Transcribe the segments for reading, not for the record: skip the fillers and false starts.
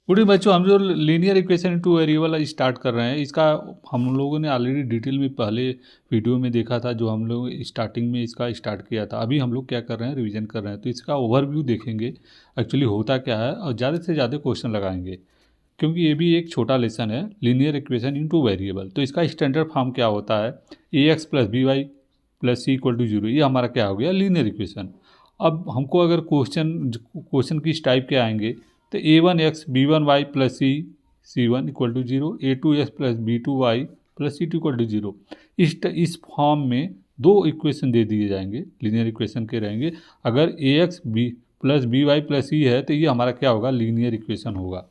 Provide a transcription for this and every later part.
Good बच्चों, हम जो linear equation into variable start कर रहे हैं, इसका हम लोगों ने ऑलरेडी डिटेल में पहले वीडियो में देखा था, जो हम लोग स्टार्टिंग में इसका स्टार्ट किया था। अभी हम लोग क्या कर रहे हैं, रिवीजन कर रहे हैं। तो इसका ओवरव्यू देखेंगे एक्चुअली होता क्या है, और ज़्यादा से ज़्यादा क्वेश्चन लगाएंगे, क्योंकि ये भी एक छोटा लेसन है, लीनियर इक्वेशन इनटू वेरिएबल। तो इसका स्टैंडर्ड फॉर्म क्या होता है, A X plus B Y plus C equal to zero. ये हमारा क्या हो गया, लीनियर इक्वेशन। अब हमको अगर क्वेश्चन की टाइप क्या आएंगे, तो A one X B one Y plus C one equal to zero, A two X plus B two Y plus C two equal to zero. इस फॉर्म में दो इक्वेशन दे दिए जाएंगे, लीनियर इक्वेशन के रहेंगे। अगर A X B plus B Y plus C है, तो ये हमारा क्या होगा, लीनियर इक्वेशन होगा।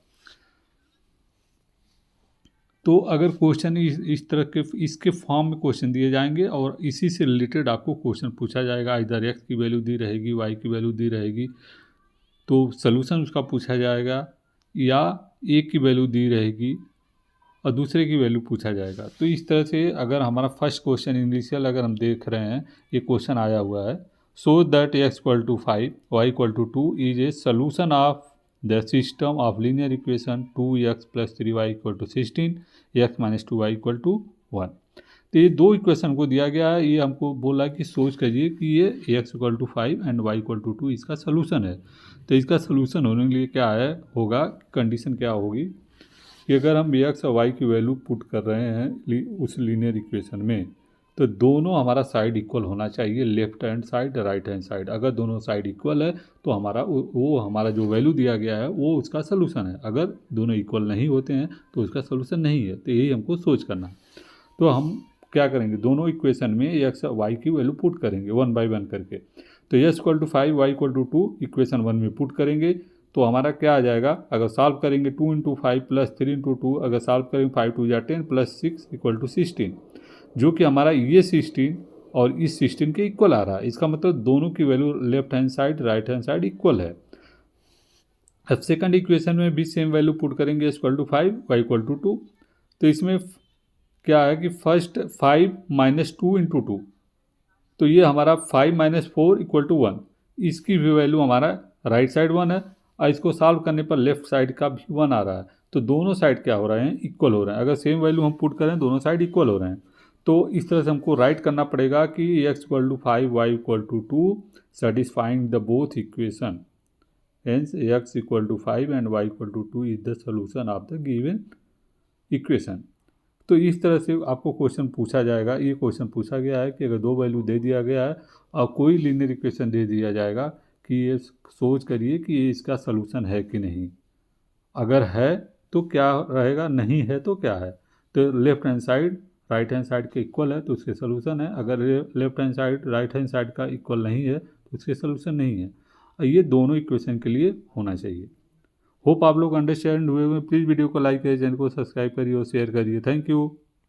तो अगर क्वेश्चन इस तरह के इसके फॉर्म में क्वेश्चन दिए जाएंगे, और इसी से रिलेटेड आपको क्वेश्चन पूछा जाएगा। इधर एक्स की वैल्यू दी रहेगी, वाई की वैल्यू दी रहेगी, तो सलूशन उसका पूछा जाएगा, या ए की वैल्यू दी रहेगी और दूसरे की वैल्यू पूछा जाएगा। तो इस तरह से अगर हमारा फर्स्ट क्वेश्चन इनिशियल अगर हम देख रहे हैं, ये क्वेश्चन आया हुआ है, so that x equal to 5 y equal to 2 is a solution of the system of linear equation 2x plus 3y equal to 16, x minus 2y equal to 1। तो ये दो इक्वेशन को दिया गया है, ये हमको बोला कि सोच करिए कि ये x equal to 5 and y equal to 2 इसका सलूशन है। तो इसका सलूशन होने के लिए क्या है होगा, कंडीशन क्या होगी कि अगर हम एक्स और वाई की वैल्यू पुट कर रहे हैं उस लीनियर इक्वेशन में, तो दोनों हमारा साइड इक्वल होना चाहिए, left hand side right hand side. अगर दोनों साइड इक्वल है तो हमारा वो हमारा जो वैल्यू दिया गया है वो उसका सलूशन है। अगर दोनों इक्वल नहीं होते हैं तो उसका सलूशन नहीं है। तो यही हमको सोच करना है। तो हम क्या करेंगे, दोनों इक्वेशन में एक्स और वाई की वैल्यू पुट करेंगे वन बाई वन करके। तो x equal to 5 y equal to 2 equation 1 में पुट करेंगे, तो हमारा क्या आ जाएगा, अगर सॉल्व करेंगे 2 इंटू 5 प्लस 3 इंटू 2, अगर सॉल्व करेंगे 5 टू या 10 प्लस 6 इक्वल टू 16, जो कि हमारा ये 16 और इस 16 के इक्वल आ रहा है। इसका मतलब दोनों की value left hand side right hand side equal है। अब सेकंड इक्वेशन में भी सेम वैल्यू पुट करेंगे, equal to 5 y equal to 2। तो इसमें क्या है कि फर्स्ट 5 माइनस 2 इंटू 2, तो ये हमारा 5 माइनस 4 इक्वल टू 1। इसकी भी वैल्यू हमारा राइट साइड 1 है, और इसको सॉल्व करने पर लेफ्ट साइड का भी 1 आ रहा है। तो दोनों साइड क्या हो रहे हैं, इक्वल हो रहे हैं। अगर सेम वैल्यू हम पुट करें, दोनों साइड इक्वल हो रहे हैं। तो इस तरह से हमको राइट करना पड़ेगा कि x equal to 5 y equal to 2 satisfying the both equation, hence x equal to 5 and y equal to 2 is the solution of the given equation. तो इस तरह से आपको क्वेश्चन पूछा जाएगा। ये क्वेश्चन पूछा गया है कि अगर दो वैल्यू दे दिया गया है और कोई लीनियर इक्वेशन दे दिया जाएगा, कि ये सोच करिए कि ये इसका सलूशन है कि नहीं। अगर है तो क्या रहेगा, नहीं है तो क्या है। तो left hand side right hand side के इक्वल है तो उसके सलूशन है। अगर left hand side right hand side का इक्वल नहीं है तो उसके सलूशन नहीं है। और ये दोनों इक्वेशन के लिए होना चाहिए। होप आप लोग अंडरस्टैंड हुए। प्लीज़ वीडियो को लाइक करिए, चैनल को सब्सक्राइब करिए और शेयर करिए। Thank you.